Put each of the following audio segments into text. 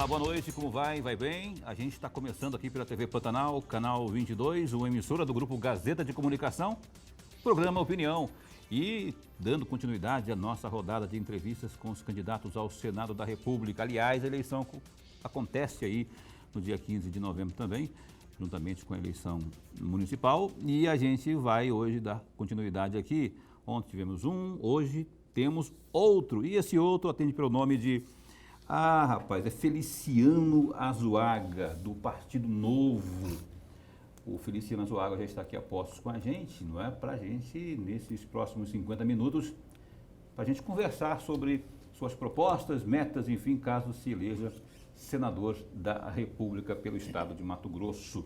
Olá, boa noite, como vai? Vai bem? A gente está começando aqui pela TV Pantanal, canal 22, uma emissora do Grupo Gazeta de Comunicação, programa Opinião. E dando continuidade à nossa rodada de entrevistas com os candidatos ao Senado da República. Aliás, a eleição acontece aí no dia 15 de novembro também, juntamente com a eleição municipal. E a gente vai hoje dar continuidade aqui. Ontem tivemos um, hoje temos outro. E esse outro atende pelo nome de... rapaz, é Feliciano Azuaga, do Partido Novo. O Feliciano Azuaga já está aqui a postos com a gente, não é? Para a gente, nesses próximos 50 minutos, para a gente conversar sobre suas propostas, metas, enfim, caso se eleja senador da República pelo estado de Mato Grosso.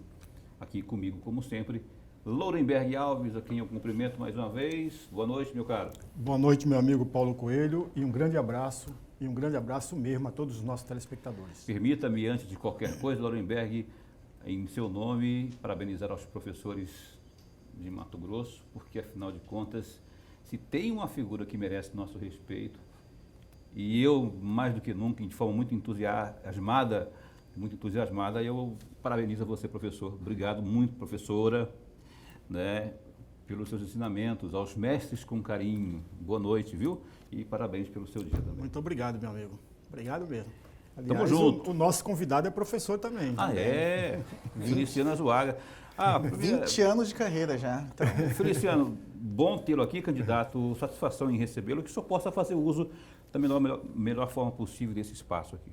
Aqui comigo, como sempre, Lourenberg Alves, a quem eu cumprimento mais uma vez. Boa noite, meu caro. Boa noite, meu amigo Paulo Coelho, e um grande abraço mesmo a todos os nossos telespectadores. Permita-me, antes de qualquer coisa, Lourenberg, em seu nome, parabenizar aos professores de Mato Grosso, porque, afinal de contas, se tem uma figura que merece nosso respeito, e eu, mais do que nunca, de forma muito entusiasmada, eu parabenizo a você, professor. Obrigado muito, professora, né, pelos seus ensinamentos, aos mestres com carinho. Boa noite, viu? E parabéns pelo seu dia também. Muito obrigado, meu amigo. Obrigado mesmo. Aliás, Tamo junto. O nosso convidado é professor também. É? Feliciano Azuaga. 20 anos de carreira já. Então... Feliciano, bom tê-lo aqui, candidato. Satisfação em recebê-lo, que o senhor possa fazer uso da melhor forma possível desse espaço aqui.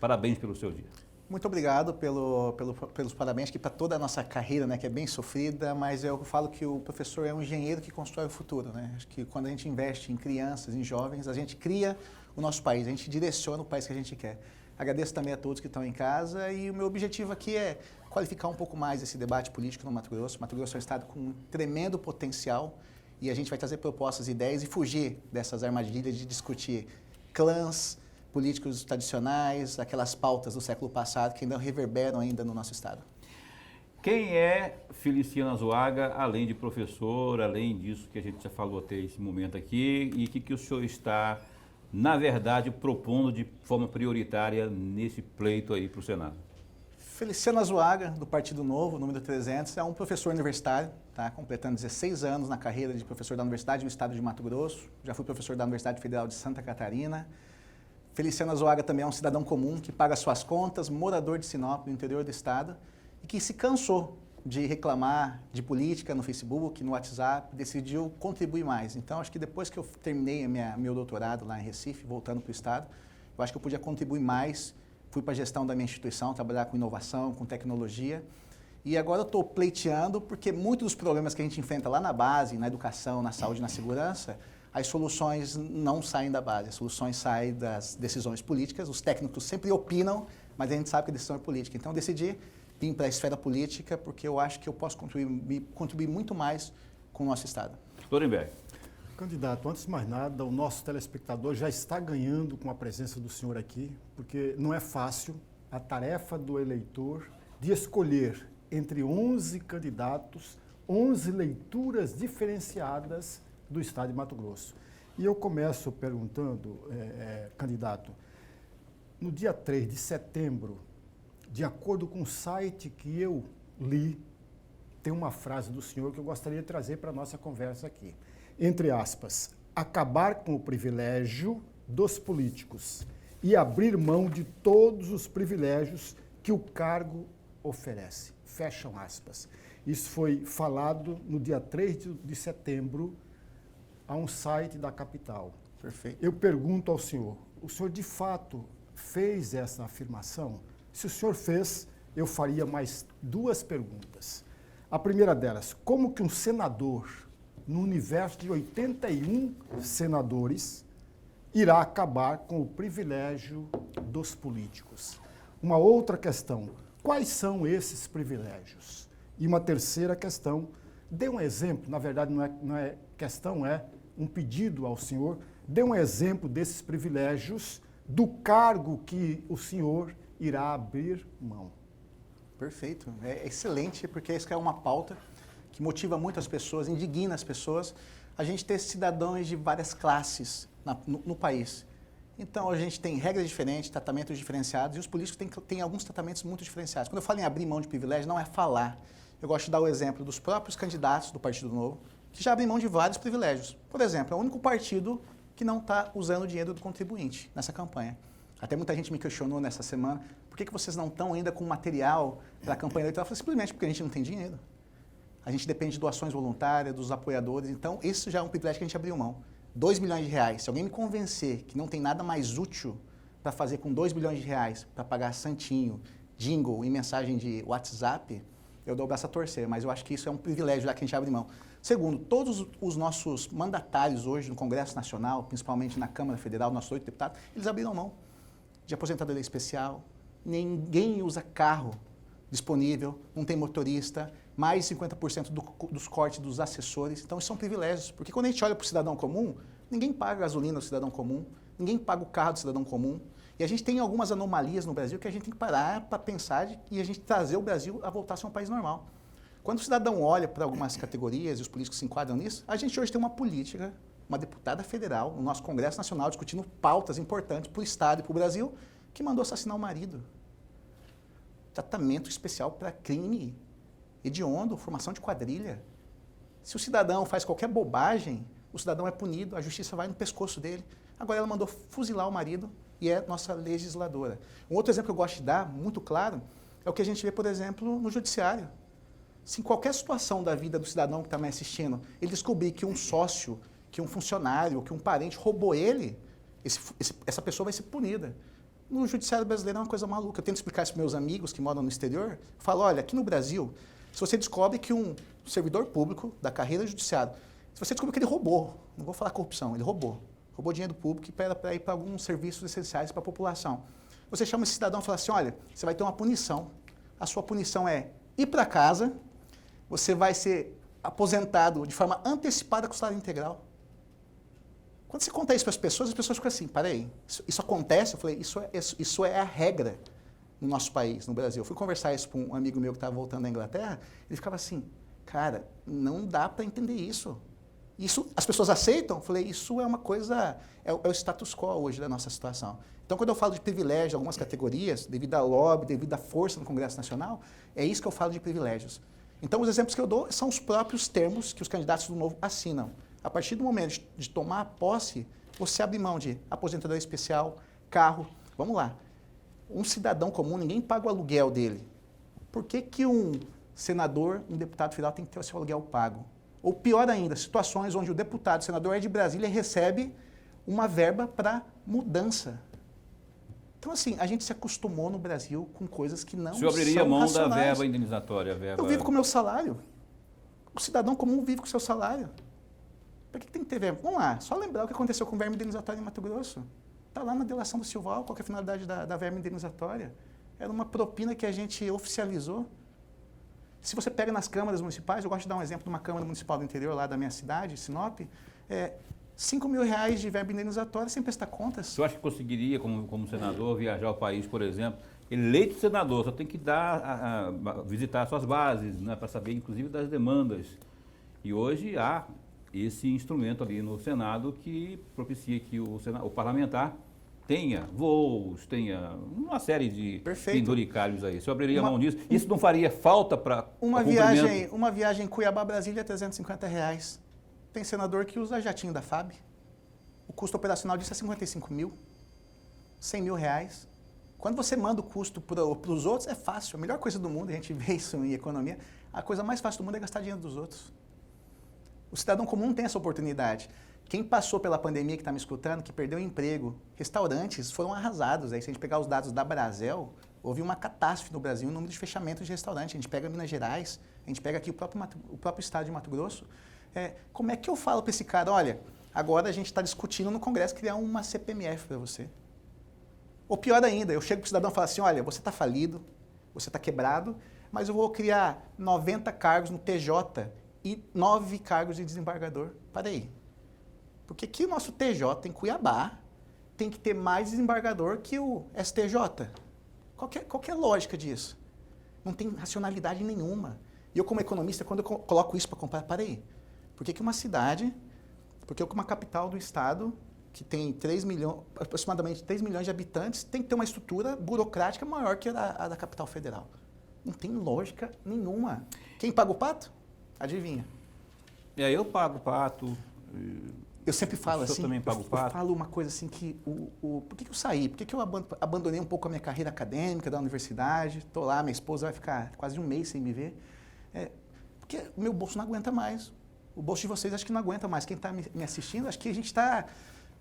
Parabéns pelo seu dia. Muito obrigado pelos parabéns aqui para toda a nossa carreira, né, que é bem sofrida, mas eu falo que o professor é um engenheiro que constrói o futuro, né? Acho que quando a gente investe em crianças, em jovens, a gente cria o nosso país, a gente direciona o país que a gente quer. Agradeço também a todos que estão em casa e o meu objetivo aqui é qualificar um pouco mais esse debate político no Mato Grosso. Mato Grosso é um estado com um tremendo potencial e a gente vai trazer propostas e ideias e fugir dessas armadilhas de discutir clãs, políticos tradicionais, aquelas pautas do século passado que ainda reverberam ainda no nosso estado. Quem é Feliciano Azuaga, além de professor, além disso que a gente já falou até esse momento aqui, e o que o senhor está, na verdade, propondo de forma prioritária nesse pleito aí para o Senado? Feliciano Azuaga, do Partido Novo, número 300, é um professor universitário, tá? Completando 16 anos na carreira de professor da Universidade do Estado de Mato Grosso, já fui professor da Universidade Federal de Santa Catarina. Feliciano Azuaga também é um cidadão comum que paga suas contas, morador de Sinop, no interior do estado, e que se cansou de reclamar de política no Facebook, no WhatsApp, decidiu contribuir mais. Então, acho que depois que eu terminei meu doutorado lá em Recife, voltando para o estado, eu acho que eu podia contribuir mais. Fui para a gestão da minha instituição, trabalhar com inovação, com tecnologia. E agora eu estou pleiteando porque muitos dos problemas que a gente enfrenta lá na base, na educação, na saúde, na segurança, as soluções não saem da base, as soluções saem das decisões políticas. Os técnicos sempre opinam, mas a gente sabe que a decisão é política. Então, eu decidi vir para a esfera política porque eu acho que eu posso contribuir muito mais com o nosso estado. Lourenberg. Candidato, antes de mais nada, o nosso telespectador já está ganhando com a presença do senhor aqui, porque não é fácil a tarefa do eleitor de escolher entre 11 candidatos, 11 leituras diferenciadas do estado de Mato Grosso. E eu começo perguntando, candidato, no dia 3 de setembro, de acordo com o site que eu li, tem uma frase do senhor que eu gostaria de trazer para a nossa conversa aqui. Entre aspas, acabar com o privilégio dos políticos e abrir mão de todos os privilégios que o cargo oferece. Fecham aspas. Isso foi falado no dia 3 de setembro, a um site da capital. Perfeito. Eu pergunto ao senhor, o senhor de fato fez essa afirmação? Se o senhor fez, eu faria mais duas perguntas. A primeira delas, como que um senador, no universo de 81 senadores, irá acabar com o privilégio dos políticos? Uma outra questão, quais são esses privilégios? E uma terceira questão, dê um exemplo, na verdade não é questão, é um pedido ao senhor, dê um exemplo desses privilégios do cargo que o senhor irá abrir mão. Perfeito, é excelente, porque isso é uma pauta que motiva muitas pessoas, indigna as pessoas, a gente ter cidadãos de várias classes no país. Então, a gente tem regras diferentes, tratamentos diferenciados, e os políticos têm alguns tratamentos muito diferenciados. Quando eu falo em abrir mão de privilégio, não é falar. Eu gosto de dar o exemplo dos próprios candidatos do Partido Novo, que já abrem mão de vários privilégios. Por exemplo, é o único partido que não está usando o dinheiro do contribuinte nessa campanha. Até muita gente me questionou nessa semana, por que vocês não estão ainda com material para a campanha eleitoral? Eu falei, simplesmente porque a gente não tem dinheiro. A gente depende de doações voluntárias, dos apoiadores, então esse já é um privilégio que a gente abriu mão. 2 milhões de reais. Se alguém me convencer que não tem nada mais útil para fazer com 2 bilhões de reais, para pagar santinho, jingle e mensagem de WhatsApp, eu dou o braço a torcer, mas eu acho que isso é um privilégio já que a gente abre mão. Segundo, todos os nossos mandatários hoje no Congresso Nacional, principalmente na Câmara Federal, nossos 8 deputados, eles abriram mão de aposentadoria especial, ninguém usa carro disponível, não tem motorista, mais de 50% dos cortes dos assessores. Então, isso são privilégios, porque quando a gente olha para o cidadão comum, ninguém paga a gasolina do cidadão comum, ninguém paga o carro do cidadão comum. E a gente tem algumas anomalias no Brasil que a gente tem que parar para pensar e a gente trazer o Brasil a voltar a ser um país normal. Quando o cidadão olha para algumas categorias e os políticos se enquadram nisso, a gente hoje tem uma política, uma deputada federal, no nosso Congresso Nacional, discutindo pautas importantes para o Estado e para o Brasil, que mandou assassinar o marido. Tratamento especial para crime hediondo, formação de quadrilha. Se o cidadão faz qualquer bobagem, o cidadão é punido, a justiça vai no pescoço dele. Agora ela mandou fuzilar o marido e é nossa legisladora. Um outro exemplo que eu gosto de dar, muito claro, é o que a gente vê, por exemplo, no judiciário. Se em qualquer situação da vida do cidadão que está me assistindo, ele descobrir que um sócio, que um funcionário, que um parente roubou ele, essa pessoa vai ser punida. No judiciário brasileiro é uma coisa maluca. Eu tento explicar isso para meus amigos que moram no exterior. Eu falo, olha, aqui no Brasil, se você descobre que um servidor público da carreira judiciária, se você descobre que ele roubou, não vou falar corrupção, ele roubou dinheiro público para ir para alguns serviços essenciais para a população. Você chama esse cidadão e fala assim, olha, você vai ter uma punição. A sua punição é ir para casa, você vai ser aposentado de forma antecipada com salário integral. Quando você conta isso para as pessoas ficam assim, peraí, isso acontece? Eu falei, isso é a regra no nosso país, no Brasil. Eu fui conversar isso com um amigo meu que estava voltando da Inglaterra, ele ficava assim, cara, não dá para entender isso. Isso, as pessoas aceitam? Eu falei, isso é uma coisa, é o status quo hoje da nossa situação. Então, quando eu falo de privilégio, algumas categorias, devido à lobby, devido à força no Congresso Nacional, é isso que eu falo de privilégios. Então, os exemplos que eu dou são os próprios termos que os candidatos do Novo assinam. A partir do momento de tomar posse, você abre mão de aposentadoria especial, carro. Vamos lá. Um cidadão comum, ninguém paga o aluguel dele. Por que um senador, um deputado federal tem que ter o seu aluguel pago? Ou pior ainda, situações onde o deputado, o senador é de Brasília e recebe uma verba para mudança. Então, assim, a gente se acostumou no Brasil com coisas que não são racionais. O senhor abriria mão da verba indenizatória? Eu vivo com o meu salário. O cidadão comum vive com o seu salário. Por que tem que ter verba? Vamos lá, só lembrar o que aconteceu com o verba indenizatório em Mato Grosso. Está lá na delação do Silval, qual que é a finalidade da verba indenizatória. Era uma propina que a gente oficializou. Se você pega nas câmaras municipais, eu gosto de dar um exemplo de uma Câmara Municipal do interior, lá da minha cidade, Sinop, 5 mil reais de verba indenizatória sem prestar contas. O senhor acha que conseguiria, como senador, viajar ao país, por exemplo? Eleito senador, só tem que visitar suas bases, né, para saber, inclusive, das demandas. E hoje há esse instrumento ali no Senado que propicia que o parlamentar tenha voos, tenha uma série de penduricalhos aí. O senhor abriria mão disso? Isso não faria falta para uma viagem Cuiabá-Brasília é 350 reais. Tem senador que usa jatinho da FAB. O custo operacional disso é 55 mil, 100 mil reais. Quando você manda o custo para os outros, é fácil. A melhor coisa do mundo, a gente vê isso em economia, a coisa mais fácil do mundo é gastar dinheiro dos outros. O cidadão comum não tem essa oportunidade. Quem passou pela pandemia, que está me escutando, que perdeu o emprego, restaurantes foram arrasados. Aí, se a gente pegar os dados da Brasel, houve uma catástrofe no Brasil, o número de fechamentos de restaurantes. A gente pega Minas Gerais, a gente pega aqui o próprio estado de Mato Grosso. Como é que eu falo para esse cara, olha, agora a gente está discutindo no Congresso criar uma CPMF para você. Ou pior ainda, eu chego para o cidadão e falo assim, olha, você está falido, você está quebrado, mas eu vou criar 90 cargos no TJ e 9 cargos de desembargador. Para aí. Porque aqui o nosso TJ em Cuiabá tem que ter mais desembargador que o STJ. Qual que é a lógica disso? Não tem racionalidade nenhuma. E eu, como economista, quando eu coloco isso para comparar, para aí. Por que uma cidade, por que uma capital do estado, que tem aproximadamente 3 milhões de habitantes, tem que ter uma estrutura burocrática maior que a da capital federal. Não tem lógica nenhuma. Quem paga o pato? Adivinha. Eu pago o pato. Eu sempre falo assim, também paga o pato? Eu falo uma coisa assim que, por que eu saí? Por que eu abandonei um pouco a minha carreira acadêmica da universidade? Estou lá, minha esposa vai ficar quase um mês sem me ver. Porque o meu bolso não aguenta mais. O bolso de vocês acho que não aguenta mais. Quem está me assistindo, acho que a gente está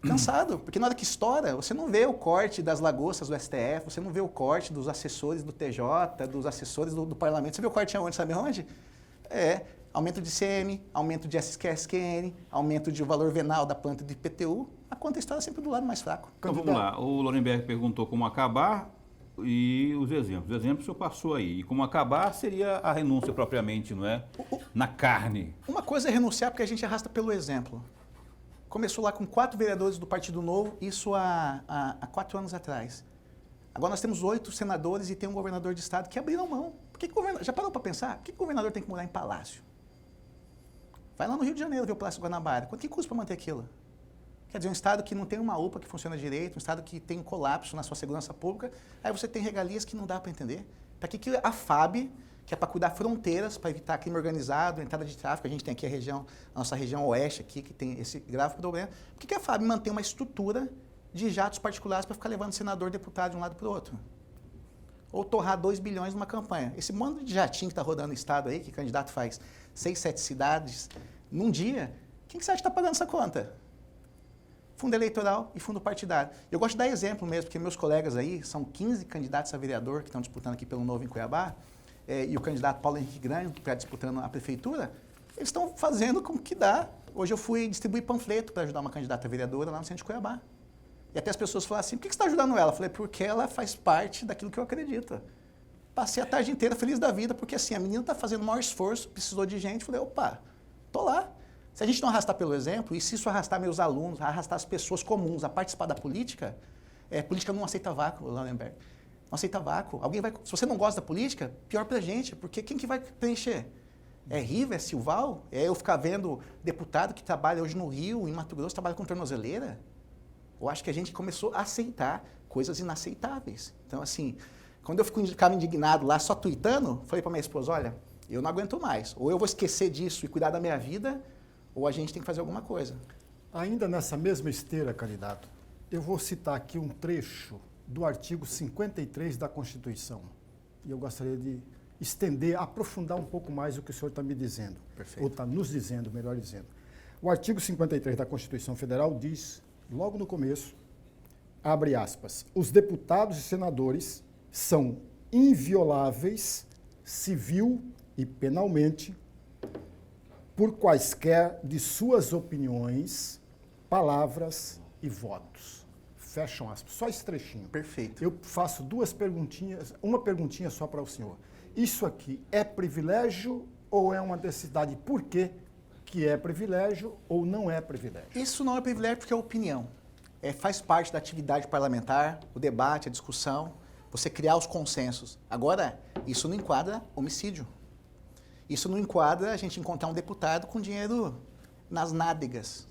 cansado. Porque na hora que estoura, você não vê o corte das lagostas do STF, você não vê o corte dos assessores do TJ, dos assessores do parlamento. Você vê o corte aonde? Sabe onde? Aumento de ICM, aumento de SQN, aumento de valor venal da planta de IPTU, a conta estoura sempre do lado mais fraco. Então vamos lá, o Lorenberg perguntou como acabar e os exemplos. Os exemplos o senhor passou aí. E como acabar seria a renúncia propriamente, não é? Na carne. Uma coisa é renunciar porque a gente arrasta pelo exemplo. Começou lá com 4 vereadores do Partido Novo, isso há 4 anos atrás. Agora nós temos 8 senadores e tem um governador de estado que abriram mão. Já parou para pensar? Por que o governador tem que morar em palácio? Vai lá no Rio de Janeiro ver o Palácio Guanabara. Quanto que custa para manter aquilo? Quer dizer, um estado que não tem uma UPA que funciona direito, um estado que tem um colapso na sua segurança pública, aí você tem regalias que não dá para entender. Para que a FAB, que é para cuidar fronteiras, para evitar crime organizado, entrada de tráfico, a gente tem aqui a nossa região oeste aqui, que tem esse grave problema, por que a FAB mantém uma estrutura de jatos particulares para ficar levando senador, deputado de um lado para o outro? Ou torrar 2 bilhões numa campanha. Esse monte de jatinho que está rodando no estado aí, que candidato faz 6, 7 cidades num dia, quem que você acha que está pagando essa conta? Fundo eleitoral e fundo partidário. Eu gosto de dar exemplo mesmo, porque meus colegas aí, são 15 candidatos a vereador que estão disputando aqui pelo Novo em Cuiabá, e o candidato Paulo Henrique Grande, que está disputando a prefeitura, eles estão fazendo como que dá. Hoje eu fui distribuir panfleto para ajudar uma candidata a vereadora lá no centro de Cuiabá. E até as pessoas falaram assim, por que você está ajudando ela? Eu falei, porque ela faz parte daquilo que eu acredito. Passei a tarde inteira feliz da vida, porque assim, a menina está fazendo o maior esforço, precisou de gente, falei, opa, tô lá. Se a gente não arrastar pelo exemplo, e se isso arrastar meus alunos, arrastar as pessoas comuns a participar da política, política não aceita vácuo, Lorenberg. Não aceita vácuo. Se você não gosta da política, pior pra gente, porque quem que vai preencher? É Riva, é Silval? É eu ficar vendo deputado que trabalha hoje no Rio, em Mato Grosso, trabalha com tornozeleira? Eu acho que a gente começou a aceitar coisas inaceitáveis. Então, assim, quando eu ficava indignado lá, só tuitando, falei para minha esposa, olha, eu não aguento mais. Ou eu vou esquecer disso e cuidar da minha vida, ou a gente tem que fazer alguma coisa. Ainda nessa mesma esteira, candidato, eu vou citar aqui um trecho do artigo 53 da Constituição. E eu gostaria de estender, aprofundar um pouco mais o que o senhor está me dizendo. Perfeito. Ou está nos dizendo, melhor dizendo. O artigo 53 da Constituição Federal diz, logo no começo, abre aspas, os deputados e senadores são invioláveis, civil e penalmente, por quaisquer de suas opiniões, palavras e votos. Fecham aspas. Só esse trechinho. Perfeito. Eu faço 2 perguntinhas, uma perguntinha só para o senhor. Isso aqui é privilégio ou é uma necessidade? Por quê que é privilégio ou não é privilégio? Isso não é privilégio porque é opinião. Faz parte da atividade parlamentar, o debate, a discussão, você criar os consensos. Agora, isso não enquadra homicídio. Isso não enquadra a gente encontrar um deputado com dinheiro nas nádegas.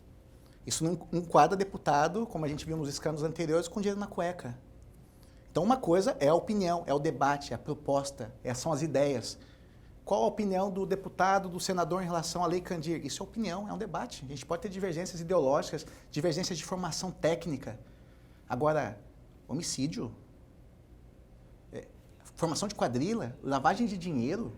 Isso não enquadra deputado, como a gente viu nos escândalos anteriores, com dinheiro na cueca. Então, uma coisa é a opinião, é o debate, é a proposta, são as ideias. Qual a opinião do deputado, do senador em relação à Lei Candir? Isso é opinião, é um debate. A gente pode ter divergências ideológicas, divergências de formação técnica. Agora, homicídio, formação de quadrilha, lavagem de dinheiro.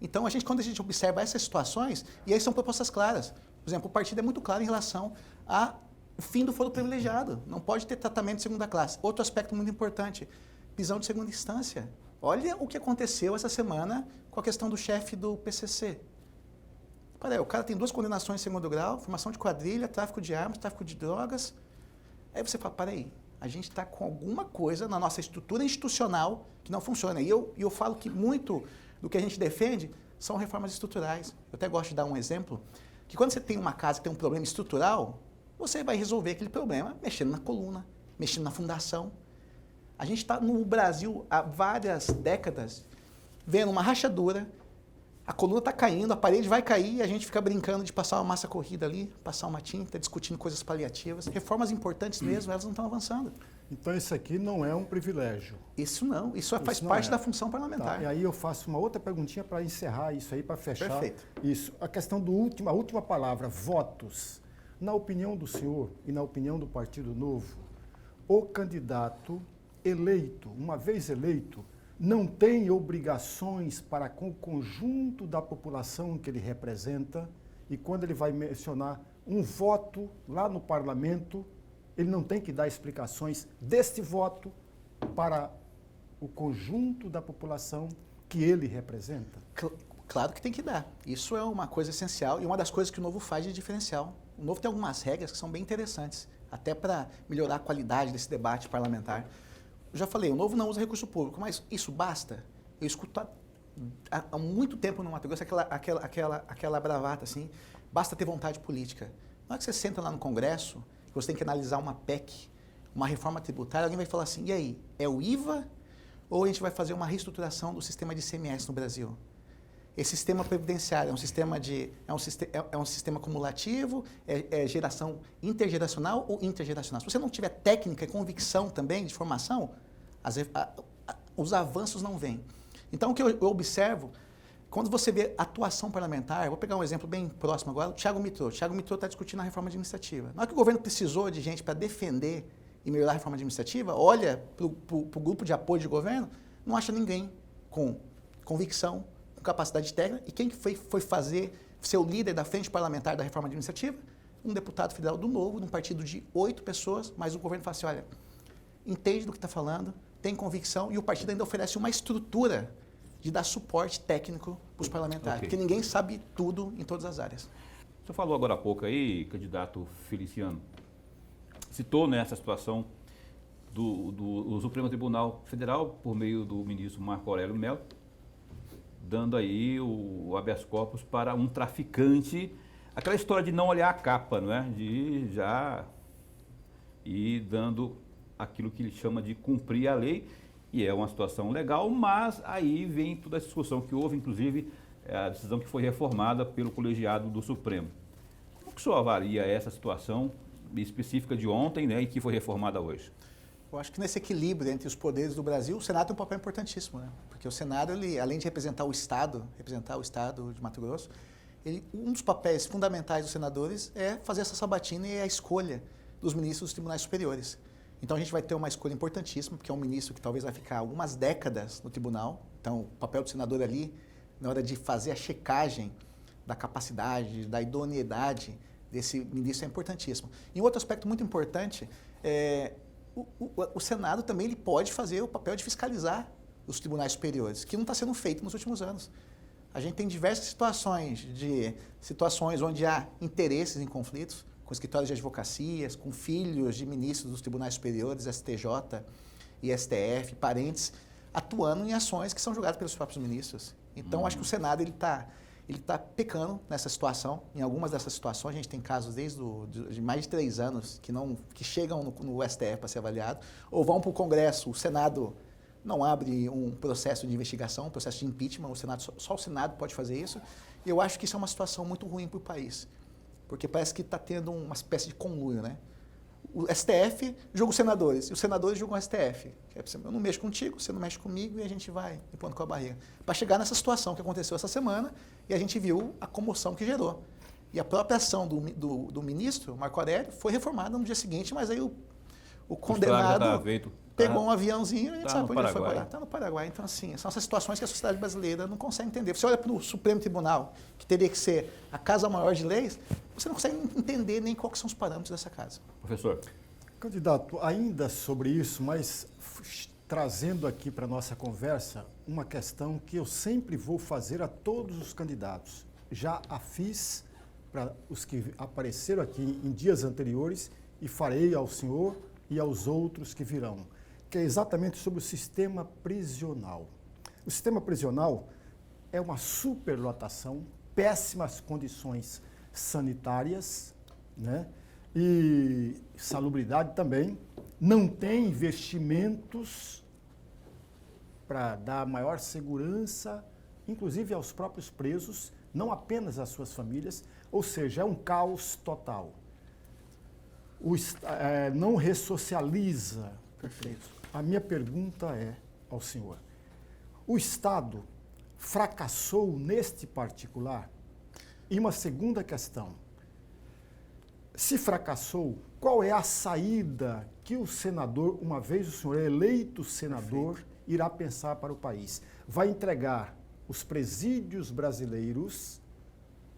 Então, quando a gente observa essas situações, e aí são propostas claras. Por exemplo, o partido é muito claro em relação ao fim do foro privilegiado. Não pode ter tratamento de segunda classe. Outro aspecto muito importante, prisão de segunda instância. Olha o que aconteceu essa semana com a questão do chefe do PCC. O cara tem 2 condenações em segundo grau, formação de quadrilha, tráfico de armas, tráfico de drogas. Aí você fala, a gente está com alguma coisa na nossa estrutura institucional que não funciona. E eu falo que muito do que a gente defende são reformas estruturais. Eu até gosto de dar um exemplo, que quando você tem uma casa que tem um problema estrutural, você vai resolver aquele problema mexendo na coluna, mexendo na fundação. A gente está no Brasil há várias décadas vendo uma rachadura, a coluna está caindo, a parede vai cair e a gente fica brincando de passar uma massa corrida ali, passar uma tinta, discutindo coisas paliativas. Reformas importantes mesmo, elas não estão avançando. Então isso aqui não é um privilégio. Isso não, isso faz parte da função parlamentar. Tá, e aí eu faço uma outra perguntinha para encerrar isso aí, para fechar. Perfeito. Isso. A questão a última palavra, votos. Na opinião do senhor e na opinião do Partido Novo, o candidato eleito, uma vez eleito, não tem obrigações para com o conjunto da população que ele representa, e quando ele vai mencionar um voto lá no parlamento, ele não tem que dar explicações deste voto para o conjunto da população que ele representa? Claro que tem que dar. Isso é uma coisa essencial e uma das coisas que o Novo faz de diferencial. O Novo tem algumas regras que são bem interessantes, até para melhorar a qualidade desse debate parlamentar. Eu já falei, o Novo não usa recurso público, mas isso basta? Eu escuto há muito tempo no Mato Grosso aquela bravata assim, basta ter vontade política. Na hora que você senta lá no Congresso, você tem que analisar uma PEC, uma reforma tributária, alguém vai falar assim, e aí, é o IVA ou a gente vai fazer uma reestruturação do sistema de ICMS no Brasil? Esse sistema previdenciário é um sistema acumulativo, é geração intergeracional ou intergeracional? Se você não tiver técnica e convicção também de formação, os avanços não vêm. Então, o que eu observo, quando você vê atuação parlamentar, vou pegar um exemplo bem próximo agora, o Thiago Mitrô. O Thiago Mitrô está discutindo a reforma administrativa. Na hora que o governo precisou de gente para defender e melhorar a reforma administrativa, olha para o grupo de apoio de governo, não acha ninguém com convicção, com capacidade técnica. E quem foi ser o líder da frente parlamentar da reforma administrativa? Um deputado federal do Novo, de um partido de 8 pessoas, mas o governo fala assim, olha, entende do que está falando, tem convicção, e o partido ainda oferece uma estrutura de dar suporte técnico para os parlamentares, porque ninguém sabe tudo em todas as áreas. Você falou agora há pouco aí, candidato Feliciano, citou nessa situação do Supremo Tribunal Federal, por meio do ministro Marco Aurélio Mello, dando aí o habeas corpus para um traficante, aquela história de não olhar a capa, não é? De já ir dando aquilo que ele chama de cumprir a lei, e é uma situação legal, mas aí vem toda a discussão que houve, inclusive a decisão que foi reformada pelo colegiado do Supremo. Como que o senhor avalia essa situação específica de ontem, né, e que foi reformada hoje? Eu acho que nesse equilíbrio entre os poderes do Brasil, o Senado tem um papel importantíssimo, né? Porque o Senado, ele, além de representar o Estado de Mato Grosso, um dos papéis fundamentais dos senadores é fazer essa sabatina e a escolha dos ministros dos tribunais superiores. Então a gente vai ter uma escolha importantíssima, porque é um ministro que talvez vai ficar algumas décadas no tribunal. Então o papel do senador ali, na hora de fazer a checagem da capacidade, da idoneidade desse ministro é importantíssimo. E um outro aspecto muito importante é o Senado também ele pode fazer o papel de fiscalizar os tribunais superiores, que não está sendo feito nos últimos anos. A gente tem diversas situações onde há interesses em conflitos, com escritórios de advocacias, com filhos de ministros dos tribunais superiores, STJ e STF, parentes, atuando em ações que são julgadas pelos próprios ministros. Então, acho que o Senado ele tá pecando nessa situação. Em algumas dessas situações, a gente tem casos de mais de 3 anos que chegam no STF para ser avaliado, ou vão para o Congresso, o Senado não abre um processo de investigação, um processo de impeachment, só o Senado pode fazer isso. E eu acho que isso é uma situação muito ruim para o país. Porque parece que está tendo uma espécie de conluio, né? O STF julga os senadores, e os senadores julgam o STF. Eu não mexo contigo, você não mexe comigo, e a gente vai empurrando com a barriga. Para chegar nessa situação que aconteceu essa semana, e a gente viu a comoção que gerou. E a própria ação do ministro, Marco Aurélio, foi reformada no dia seguinte, mas aí o condenado pegou um aviãozinho e a gente sabe onde ele foi parar. Está no Paraguai. Então, assim, são essas situações que a sociedade brasileira não consegue entender. Você olha para o Supremo Tribunal, que teria que ser a casa maior de leis, você não consegue entender nem quais são os parâmetros dessa casa. Professor. Candidato, ainda sobre isso, mas trazendo aqui para a nossa conversa uma questão que eu sempre vou fazer a todos os candidatos. Já a fiz para os que apareceram aqui em dias anteriores e farei ao senhor e aos outros que virão, que é exatamente sobre o sistema prisional. O sistema prisional é uma superlotação, péssimas condições sanitárias, né? E salubridade também, não tem investimentos para dar maior segurança inclusive aos próprios presos, não apenas às suas famílias, ou seja, é um caos total. Não ressocializa o preso. A minha pergunta é ao senhor, o Estado fracassou neste particular? E uma segunda questão, se fracassou, qual é a saída que o senador, uma vez o senhor é eleito senador, irá pensar para o país? Vai entregar os presídios brasileiros,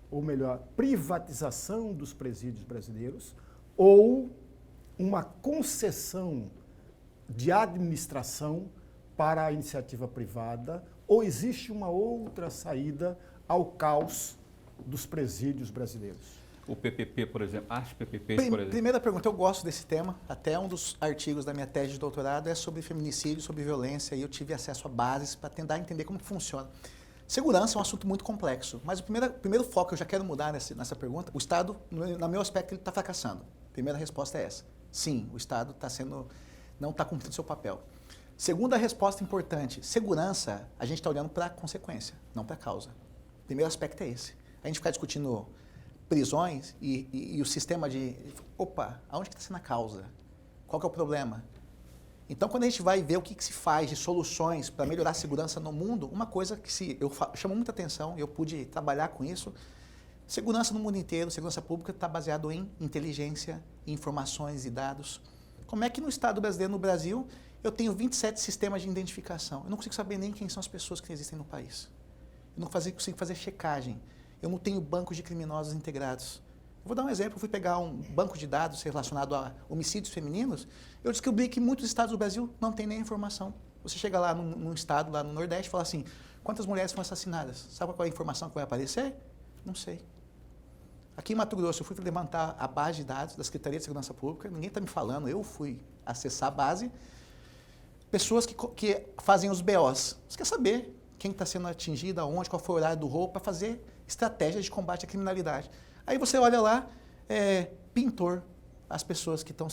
ou melhor, privatização dos presídios brasileiros, ou uma concessão de administração para a iniciativa privada, ou existe uma outra saída ao caos dos presídios brasileiros? O PPP, por exemplo, as PPPs, por exemplo. Primeira pergunta, eu gosto desse tema, até um dos artigos da minha tese de doutorado é sobre feminicídio, sobre violência, e eu tive acesso a bases para tentar entender como funciona. Segurança é um assunto muito complexo, mas o primeiro foco que eu já quero mudar nessa pergunta, o Estado, no meu aspecto, ele está fracassando. Primeira resposta é essa. Sim, o Estado não está cumprindo seu papel. Segunda resposta importante, segurança, a gente está olhando para a consequência, não para a causa. Primeiro aspecto é esse. A gente ficar discutindo prisões e o sistema de, opa, aonde que está sendo a causa? Qual que é o problema? Então, quando a gente vai ver o que se faz de soluções para melhorar a segurança no mundo, uma coisa que chamou muita atenção, eu pude trabalhar com isso, segurança no mundo inteiro, segurança pública está baseado em inteligência, informações e dados. Como é que no Estado brasileiro, no Brasil, eu tenho 27 sistemas de identificação? Eu não consigo saber nem quem são as pessoas que existem no país. Eu não consigo fazer checagem. Eu não tenho bancos de criminosos integrados. Eu vou dar um exemplo, eu fui pegar um banco de dados relacionado a homicídios femininos, eu descobri que muitos estados do Brasil não têm nem informação. Você chega lá num estado, lá no Nordeste, e fala assim, quantas mulheres foram assassinadas? Sabe qual é a informação que vai aparecer? Não sei. Aqui em Mato Grosso, eu fui levantar a base de dados da Secretaria de Segurança Pública, ninguém está me falando, eu fui acessar a base. Pessoas que fazem os BOs. Você quer saber quem está sendo atingido, aonde, qual foi o horário do roubo, para fazer estratégias de combate à criminalidade. Aí você olha lá, pintor, as pessoas que estão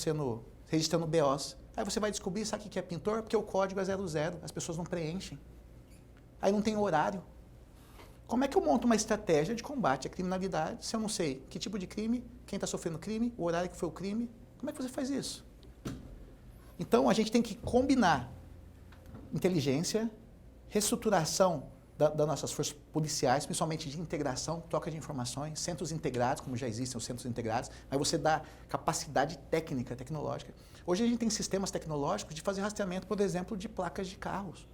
registrando BOs. Aí você vai descobrir, sabe o que é pintor? Porque o código é 00, as pessoas não preenchem. Aí não tem horário. Como é que eu monto uma estratégia de combate à criminalidade se eu não sei que tipo de crime, quem está sofrendo crime, o horário que foi o crime? Como é que você faz isso? Então, a gente tem que combinar inteligência, reestruturação das nossas forças policiais, principalmente de integração, troca de informações, centros integrados, como já existem os centros integrados, mas você dá capacidade técnica, tecnológica. Hoje a gente tem sistemas tecnológicos de fazer rastreamento, por exemplo, de placas de carros.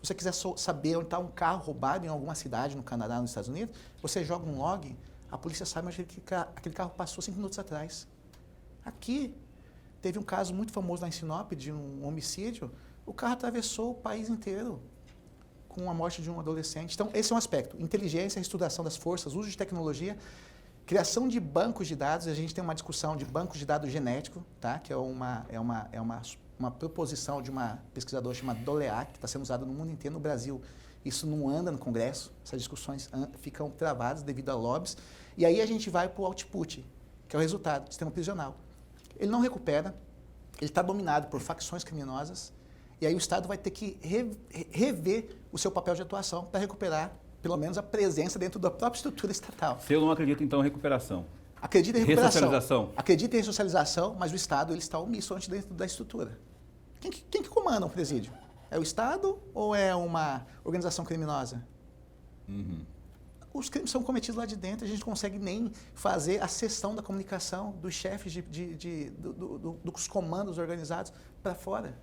Se você quiser saber onde está um carro roubado em alguma cidade, no Canadá, nos Estados Unidos, você joga um log, a polícia sabe onde aquele carro passou 5 minutos atrás. Aqui, teve um caso muito famoso lá em Sinop, de um homicídio, o carro atravessou o país inteiro com a morte de um adolescente. Então, esse é um aspecto. Inteligência, estudação das forças, uso de tecnologia, criação de bancos de dados. A gente tem uma discussão de bancos de dados genético, tá? Que é uma proposição de uma pesquisadora chamada Doleac, que está sendo usada no mundo inteiro. No Brasil, isso não anda no Congresso, essas discussões ficam travadas devido a lobbies. E aí a gente vai para o output, que é o resultado, sistema prisional. Ele não recupera, ele está dominado por facções criminosas, e aí o Estado vai ter que rever o seu papel de atuação para recuperar, pelo menos, a presença dentro da própria estrutura estatal. Se eu não acredito, então, em recuperação. Acredita em recuperação. Ressocialização. Acredita em ressocialização, mas o Estado ele está omisso antes dentro da estrutura. Quem que comanda um presídio? É o Estado ou é uma organização criminosa? Uhum. Os crimes são cometidos lá de dentro, a gente não consegue nem fazer a cessão da comunicação dos chefes dos comandos organizados para fora.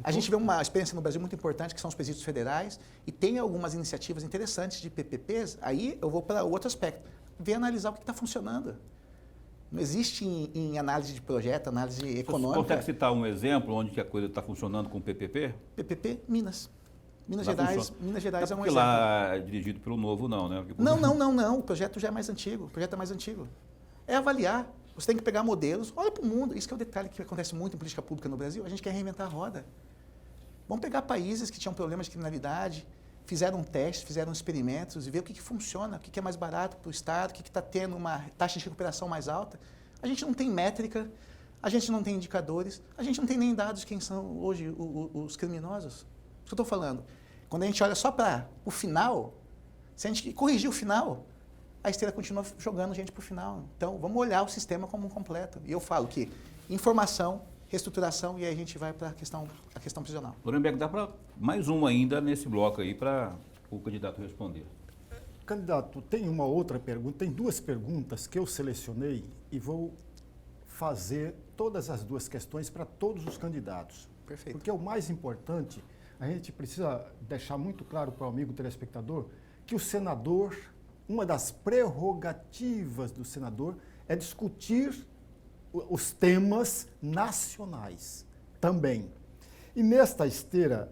A gente vê uma experiência no Brasil muito importante, que são os presídios federais, e tem algumas iniciativas interessantes de PPPs, aí eu vou para outro aspecto, ver analisar o que está funcionando. Não existe em análise de projeto, análise econômica. Você consegue citar um exemplo onde que a coisa está funcionando com o PPP? PPP, Minas. Minas Lá Gerais funciona. É um Porque exemplo. lá é dirigido pelo Novo, não, né? Porque... Não. O projeto já é mais antigo. É avaliar. Você tem que pegar modelos, olha para o mundo. Isso que é o detalhe que acontece muito em política pública no Brasil. A gente quer reinventar a roda. Vamos pegar países que tinham problemas de criminalidade, fizeram testes, fizeram experimentos e ver o que funciona, o que é mais barato para o Estado, o que está tendo uma taxa de recuperação mais alta. A gente não tem métrica, a gente não tem indicadores, a gente não tem nem dados de quem são hoje os criminosos. Isso que eu estou falando. Quando a gente olha só para o final, se a gente corrigir o final, a esteira continua jogando gente para o final. Então, vamos olhar o sistema como um completo. E eu falo que informação, reestruturação, e aí a gente vai para a questão prisional. Lorenberg, dá para mais uma ainda nesse bloco aí para o candidato responder. Candidato, tem uma outra pergunta, tem duas perguntas que eu selecionei e vou fazer todas as duas questões para todos os candidatos. Perfeito. Porque o mais importante, a gente precisa deixar muito claro para o amigo telespectador que o senador, uma das prerrogativas do senador é discutir os temas nacionais também. E nesta esteira,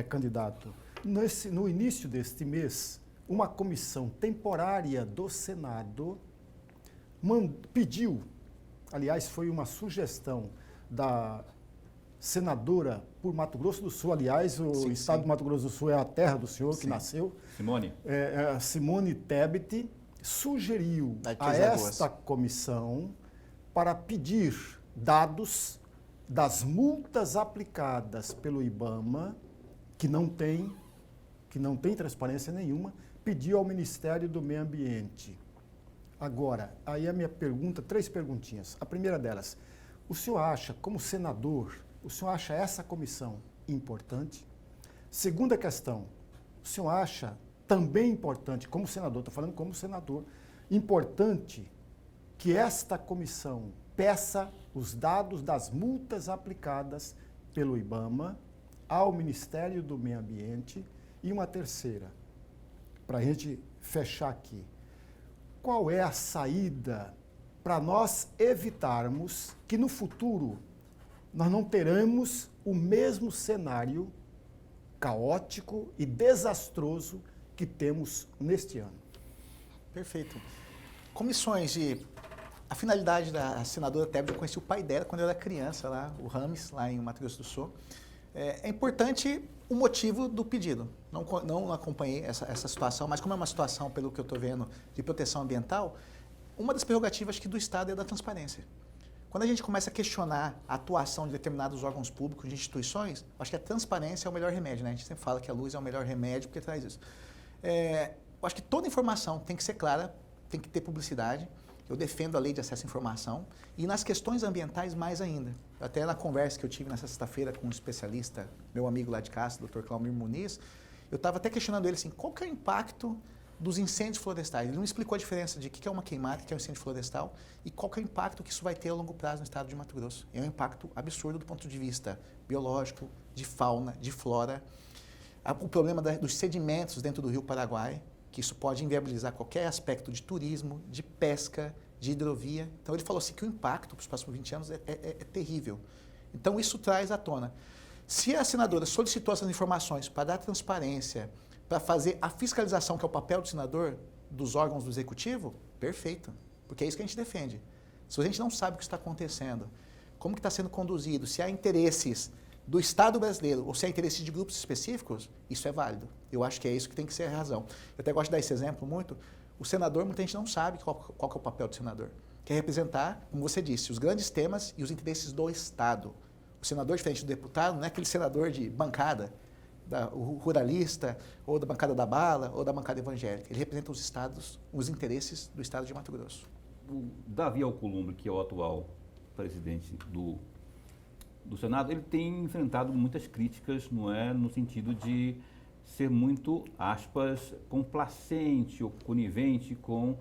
candidato, no início deste mês, uma comissão temporária do Senado pediu, aliás, foi uma sugestão da senadora por Mato Grosso do Sul, aliás, o estado de Mato Grosso do Sul é a terra do senhor que nasceu. Simone. Simone Tebet sugeriu a esta comissão para pedir dados das multas aplicadas pelo IBAMA, que não tem transparência nenhuma, pediu ao Ministério do Meio Ambiente. Agora, aí a minha pergunta, 3 perguntinhas. A primeira delas, o senhor acha, como senador, o senhor acha essa comissão importante? Segunda questão, o senhor acha também importante, como senador, estou falando como senador, importante que esta comissão peça os dados das multas aplicadas pelo IBAMA ao Ministério do Meio Ambiente? E uma terceira, para a gente fechar aqui, qual é a saída para nós evitarmos que no futuro nós não teremos o mesmo cenário caótico e desastroso que temos neste ano? Perfeito. Comissões a finalidade da senadora Tebet, eu conheci o pai dela quando eu era criança, lá, o Rames, lá em Mato Grosso do Sul. É importante o motivo do pedido. Não acompanhei essa situação, mas como é uma situação, pelo que eu estou vendo, de proteção ambiental, uma das prerrogativas aqui do Estado é da transparência. Quando a gente começa a questionar a atuação de determinados órgãos públicos, de instituições, acho que a transparência é o melhor remédio, né? A gente sempre fala que a luz é o melhor remédio porque traz isso. Eu acho que toda informação tem que ser clara, tem que ter publicidade. Eu defendo a lei de acesso à informação e nas questões ambientais mais ainda. Até na conversa que eu tive nessa sexta-feira com um especialista, meu amigo lá de casa, Dr. Claumir Muniz, eu estava até questionando ele assim, qual que é o impacto dos incêndios florestais? Ele não explicou a diferença de o que é uma queimada, o que é um incêndio florestal e qual que é o impacto que isso vai ter a longo prazo no estado de Mato Grosso. É um impacto absurdo do ponto de vista biológico, de fauna, de flora. O problema dos sedimentos dentro do Rio Paraguai, que isso pode inviabilizar qualquer aspecto de turismo, de pesca, de hidrovia. Então ele falou assim que o impacto para os próximos 20 anos é terrível. Então isso traz à tona. Se a senadora solicitou essas informações para dar transparência, para fazer a fiscalização, que é o papel do senador, dos órgãos do executivo, perfeito, porque é isso que a gente defende. Se a gente não sabe o que está acontecendo, como que está sendo conduzido, se há interesses do Estado brasileiro ou se há interesses de grupos específicos, isso é válido. Eu acho que é isso que tem que ser a razão. Eu até gosto de dar esse exemplo muito. O senador, muita gente não sabe qual que é o papel do senador. Que é representar, como você disse, os grandes temas e os interesses do Estado. O senador, diferente do deputado, não é aquele senador de bancada, o ruralista, ou da bancada da bala, ou da bancada evangélica. Ele representa os estados, os interesses do Estado de Mato Grosso. O Davi Alcolumbre, que é o atual presidente do Senado, ele tem enfrentado muitas críticas, não é, no sentido de ser muito, aspas, complacente ou conivente com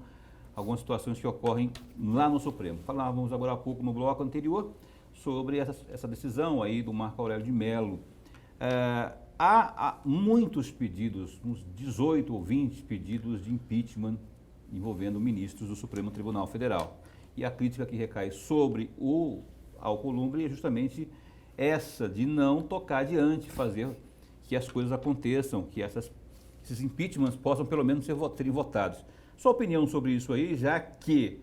algumas situações que ocorrem lá no Supremo. Falávamos agora há pouco no bloco anterior sobre essa decisão aí do Marco Aurélio de Mello. Há muitos pedidos, uns 18 ou 20 pedidos de impeachment envolvendo ministros do Supremo Tribunal Federal. E a crítica que recai sobre o Alcolumbre é justamente essa de não tocar adiante, fazer que as coisas aconteçam, que esses impeachments possam pelo menos serem votados. Sua opinião sobre isso aí, já que,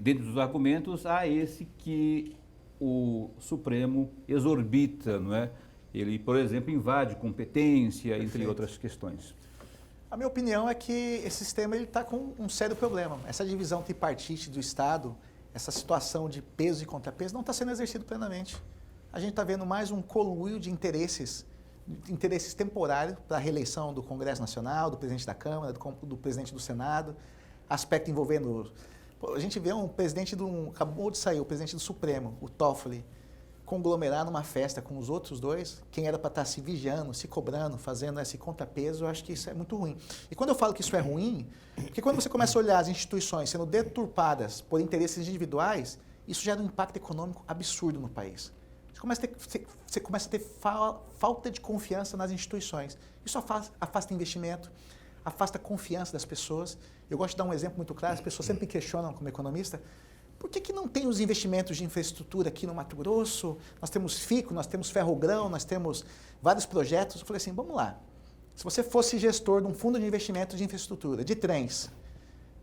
dentro dos argumentos, há esse que o Supremo exorbita, não é? Ele, por exemplo, invade competência, Perfeito. Entre outras questões. A minha opinião é que esse sistema está com um sério problema. Essa divisão tripartite do Estado, essa situação de peso e contrapeso não está sendo exercido plenamente. A gente está vendo mais um conluio de interesses interesses temporários para a reeleição do Congresso Nacional, do presidente da Câmara, do presidente do Senado, aspecto envolvendo... Pô, a gente vê um presidente acabou de sair, o presidente do Supremo, o Toffoli, conglomerar numa festa com os outros dois, quem era para estar se vigiando, se cobrando, fazendo esse contrapeso, eu acho que isso é muito ruim. E quando eu falo que isso é ruim, porque quando você começa a olhar as instituições sendo deturpadas por interesses individuais, isso gera um impacto econômico absurdo no país. Você começa a ter falta de confiança nas instituições. Isso afasta investimento, afasta a confiança das pessoas. Eu gosto de dar um exemplo muito claro, as pessoas sempre me questionam como economista, por que não tem os investimentos de infraestrutura aqui no Mato Grosso? Nós temos FICO, nós temos Ferrogrão, nós temos vários projetos. Eu falei assim, vamos lá. Se você fosse gestor de um fundo de investimento de infraestrutura, de trens,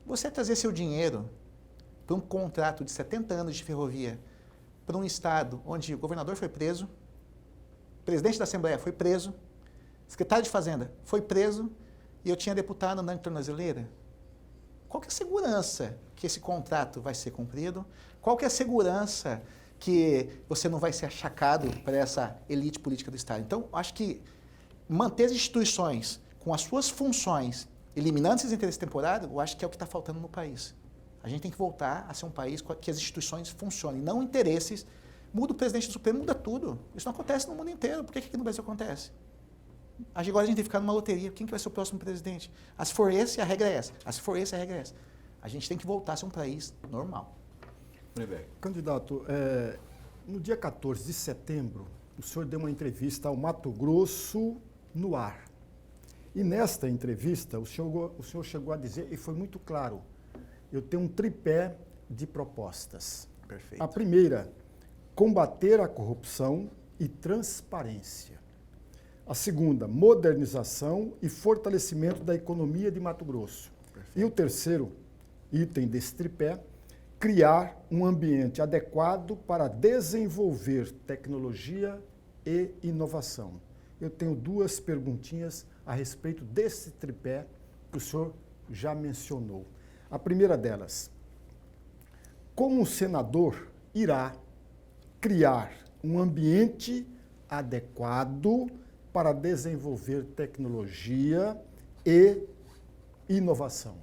você ia trazer seu dinheiro para um contrato de 70 anos de ferrovia, para um estado onde o governador foi preso, o presidente da Assembleia foi preso, o secretário de Fazenda foi preso e eu tinha deputado andando de tornozeleira? Qual que é a segurança que esse contrato vai ser cumprido? Qual que é a segurança que você não vai ser achacado para essa elite política do Estado? Então, acho que manter as instituições com as suas funções, eliminando esses interesses temporários, eu acho que é o que está faltando no país. A gente tem que voltar a ser um país que as instituições funcionem, não interesses. Muda o presidente do Supremo, muda tudo. Isso não acontece no mundo inteiro. Por que aqui no Brasil acontece? Agora a gente tem que ficar numa loteria. Quem que vai ser o próximo presidente? Se for esse, a regra é essa. Se for esse, a regra é essa. A gente tem que voltar a ser um país normal. Candidato, no dia 14 de setembro, o senhor deu uma entrevista ao Mato Grosso no ar. E nesta entrevista, o senhor chegou a dizer, e foi muito claro, eu tenho um tripé de propostas. Perfeito. A primeira, combater a corrupção e transparência. A segunda, modernização e fortalecimento da economia de Mato Grosso. Perfeito. E o terceiro item desse tripé, criar um ambiente adequado para desenvolver tecnologia e inovação. Eu tenho duas perguntinhas a respeito desse tripé que o senhor já mencionou. A primeira delas, como o senador irá criar um ambiente adequado para desenvolver tecnologia e inovação?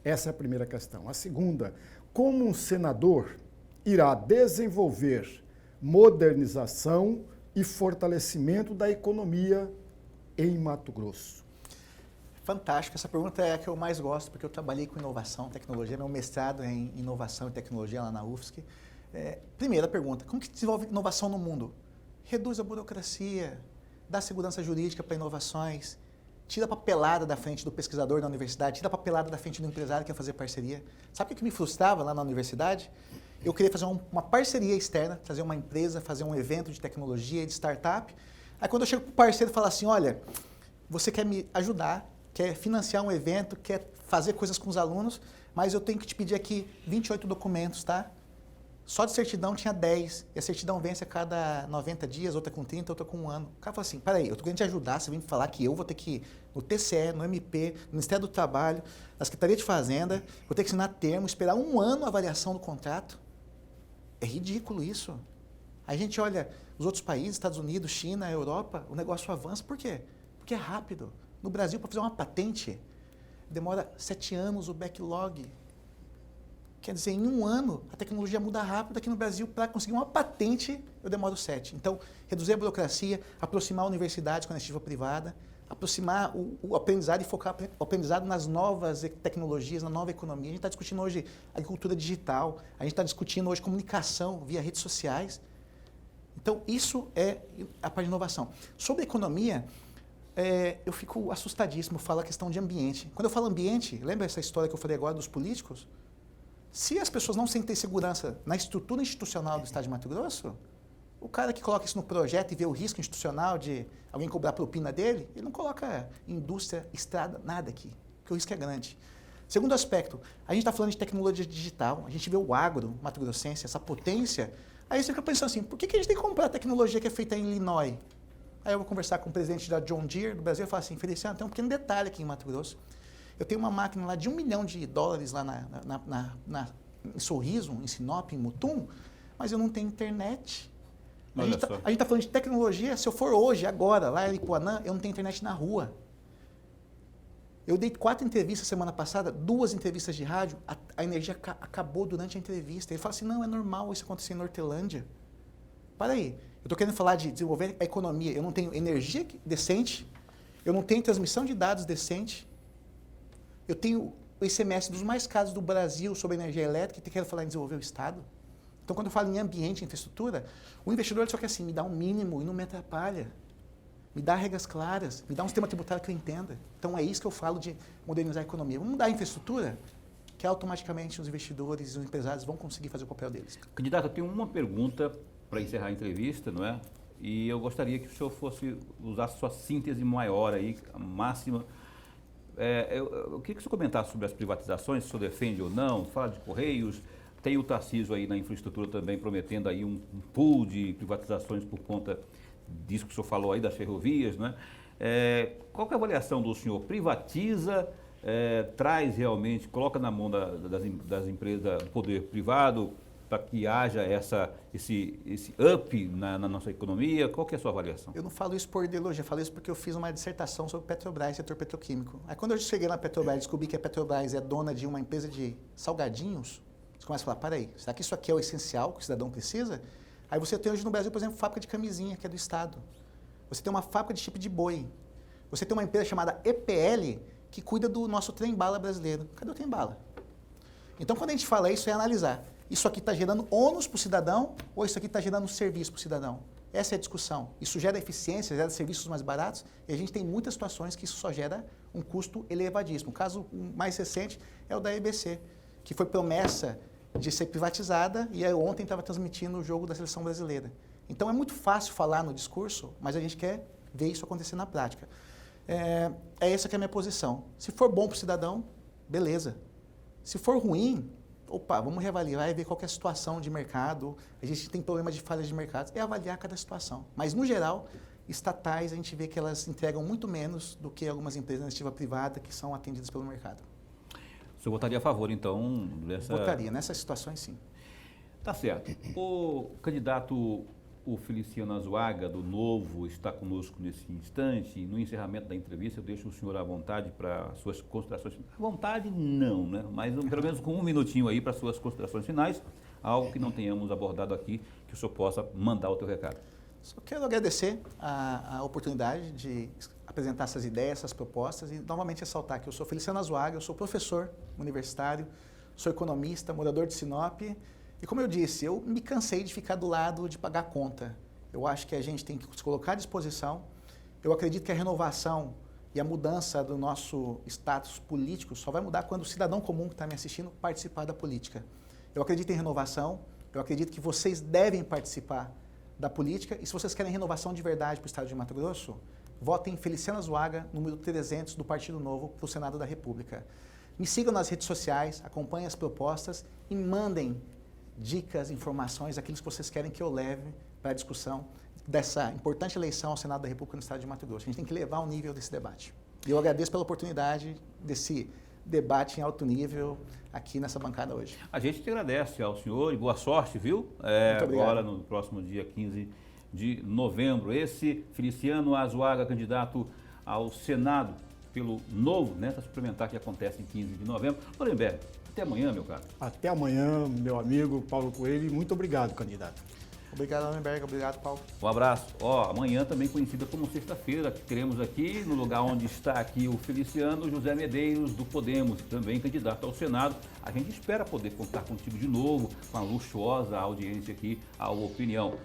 Essa é a primeira questão. A segunda, como um senador irá desenvolver modernização e fortalecimento da economia em Mato Grosso? Fantástico. Essa pergunta é a que eu mais gosto, porque eu trabalhei com inovação, tecnologia, meu mestrado é em inovação e tecnologia lá na UFSC. Primeira pergunta, como que desenvolve inovação no mundo? Reduz a burocracia, dá segurança jurídica para inovações, tira a papelada da frente do pesquisador da universidade, tira a papelada da frente do empresário que quer fazer parceria. Sabe o que me frustrava lá na universidade? Eu queria fazer uma parceria externa, trazer uma empresa, fazer um evento de tecnologia, de startup. Aí quando eu chego para o parceiro e falo assim, olha, você quer me ajudar, quer financiar um evento, quer fazer coisas com os alunos, mas eu tenho que te pedir aqui 28 documentos, tá? Só de certidão tinha 10, e a certidão vence a cada 90 dias, outra com 30, outra com 1 ano. O cara fala assim, peraí, eu tô querendo te ajudar, você vem me falar que eu vou ter que ir no TCE, no MP, no Ministério do Trabalho, na Secretaria de Fazenda, vou ter que assinar termo, esperar 1 ano a avaliação do contrato. É ridículo isso. Aí a gente olha os outros países, Estados Unidos, China, Europa, o negócio avança. Por quê? Porque é rápido. No Brasil, para fazer uma patente, demora 7 anos o backlog. Quer dizer, em 1 ano, a tecnologia muda rápido. Aqui no Brasil, para conseguir uma patente, eu demoro 7. Então, reduzir a burocracia, aproximar a universidade com a iniciativa privada, aproximar o aprendizado e focar o aprendizado nas novas tecnologias, na nova economia. A gente está discutindo hoje agricultura digital, a gente está discutindo hoje comunicação via redes sociais. Então, isso é a parte de inovação. Sobre economia, eu fico assustadíssimo, falo a questão de ambiente. Quando eu falo ambiente, lembra essa história que eu falei agora dos políticos? Se as pessoas não sentem segurança na estrutura institucional do Estado de Mato Grosso, o cara que coloca isso no projeto e vê o risco institucional de alguém cobrar propina dele, ele não coloca indústria, estrada, nada aqui, porque o risco é grande. Segundo aspecto, a gente está falando de tecnologia digital, a gente vê o agro mato-grossense, essa potência, aí você fica pensando assim, por que a gente tem que comprar tecnologia que é feita em Illinois? Aí eu vou conversar com o presidente da John Deere do Brasil e falar assim, Feliciano, tem um pequeno detalhe aqui em Mato Grosso. Eu tenho uma máquina lá de $1 milhão lá em Sorriso, em Sinop, em Mutum, mas eu não tenho internet. A Olha gente só. está falando de tecnologia. Se eu for hoje, agora, lá em Aripuanã, eu não tenho internet na rua. Eu dei 4 entrevistas semana passada, 2 entrevistas de rádio, a energia acabou durante a entrevista. Ele fala assim, não, é normal isso acontecer em Nortelândia. Para aí, eu estou querendo falar de desenvolver a economia. Eu não tenho energia decente, eu não tenho transmissão de dados decente, eu tenho o ICMS dos mais caros do Brasil sobre energia elétrica e quero falar em desenvolver o Estado. Então, quando eu falo em ambiente, infraestrutura, o investidor só quer assim, me dá um mínimo e não me atrapalha. Me dá regras claras, me dá um sistema tributário que eu entenda. Então, é isso que eu falo de modernizar a economia. Vamos mudar a infraestrutura, que automaticamente os investidores e os empresários vão conseguir fazer o papel deles. Candidato, eu tenho uma pergunta para encerrar a entrevista, não é? E eu gostaria que o senhor usasse sua síntese maior aí, a máxima. Eu queria que o senhor comentasse sobre as privatizações, se o senhor defende ou não, fala de Correios, tem o Tarcísio aí na infraestrutura também prometendo aí um pool de privatizações por conta disso que o senhor falou aí das ferrovias, né? Qual que é a avaliação do senhor? Privatiza, traz realmente, coloca na mão das empresas do poder privado para que haja esse up na nossa economia? Qual que é a sua avaliação? Eu não falo isso por ideologia, eu falo isso porque eu fiz uma dissertação sobre Petrobras, setor petroquímico. Aí quando eu cheguei na Petrobras e descobri que a Petrobras é dona de uma empresa de salgadinhos, você começa a falar, para aí, será que isso aqui é o essencial que o cidadão precisa? Aí você tem hoje no Brasil, por exemplo, fábrica de camisinha, que é do Estado. Você tem uma fábrica de chip de boi. Você tem uma empresa chamada EPL, que cuida do nosso trem-bala brasileiro. Cadê o trem-bala? Então, quando a gente fala isso, é analisar. Isso aqui está gerando ônus para o cidadão ou isso aqui está gerando serviço para o cidadão? Essa é a discussão. Isso gera eficiência, gera serviços mais baratos e a gente tem muitas situações que isso só gera um custo elevadíssimo. O caso mais recente é o da EBC, que foi promessa de ser privatizada e aí ontem estava transmitindo o jogo da seleção brasileira. Então é muito fácil falar no discurso, mas a gente quer ver isso acontecer na prática. Essa que é a minha posição. Se for bom para o cidadão, beleza. Se for ruim, vamos reavaliar e ver qual que é a situação de mercado. A gente tem problema de falhas de mercado, é avaliar cada situação. Mas, no geral, estatais, a gente vê que elas entregam muito menos do que algumas empresas de iniciativa privada que são atendidas pelo mercado. O senhor votaria a favor, então, dessa... Votaria, nessas situações, sim. Tá certo. O candidato, o Feliciano Azuaga, do Novo, está conosco nesse instante. No encerramento da entrevista, eu deixo o senhor à vontade para suas considerações. À vontade, não, né? Mas pelo menos com um minutinho aí para suas considerações finais, algo que não tenhamos abordado aqui, que o senhor possa mandar o teu recado. Só quero agradecer a oportunidade de apresentar essas ideias, essas propostas e novamente ressaltar que eu sou Feliciano Azuaga, eu sou professor universitário, sou economista, morador de Sinop e como eu disse, eu me cansei de ficar do lado de pagar conta. Eu acho que a gente tem que se colocar à disposição. Eu acredito que a renovação e a mudança do nosso status político só vai mudar quando o cidadão comum que está me assistindo participar da política. Eu acredito em renovação, eu acredito que vocês devem participar da política e se vocês querem renovação de verdade para o Estado de Mato Grosso, votem em Feliciano Azuaga, número 300 do Partido Novo, para o Senado da República. Me sigam nas redes sociais, acompanhem as propostas e mandem dicas, informações, aquilo que vocês querem que eu leve para a discussão dessa importante eleição ao Senado da República no Estado de Mato Grosso. A gente tem que levar o nível desse debate. E eu agradeço pela oportunidade desse debate em alto nível aqui nessa bancada hoje. A gente te agradece ao senhor e boa sorte, viu? Muito obrigado. Agora, no próximo dia 15 de novembro. Esse Feliciano Azuaga, candidato ao Senado pelo Novo, nessa suplementar que acontece em 15 de novembro. Lorenberg, até amanhã, meu caro. Até amanhã, meu amigo Paulo Coelho, e muito obrigado, candidato. Obrigado, Lorenberg. Obrigado, Paulo. Um abraço. Amanhã também conhecida como sexta-feira, que teremos aqui, no lugar onde está aqui o Feliciano, José Medeiros, do Podemos, também candidato ao Senado. A gente espera poder contar contigo de novo, com a luxuosa audiência aqui, a Opinião,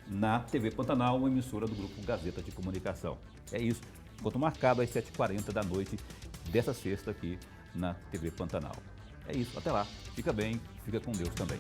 na TV Pantanal, uma emissora do Grupo Gazeta de Comunicação. É isso. Encontro marcado às 7h40 da noite dessa sexta aqui na TV Pantanal. É isso. Até lá. Fica bem. Fica com Deus também.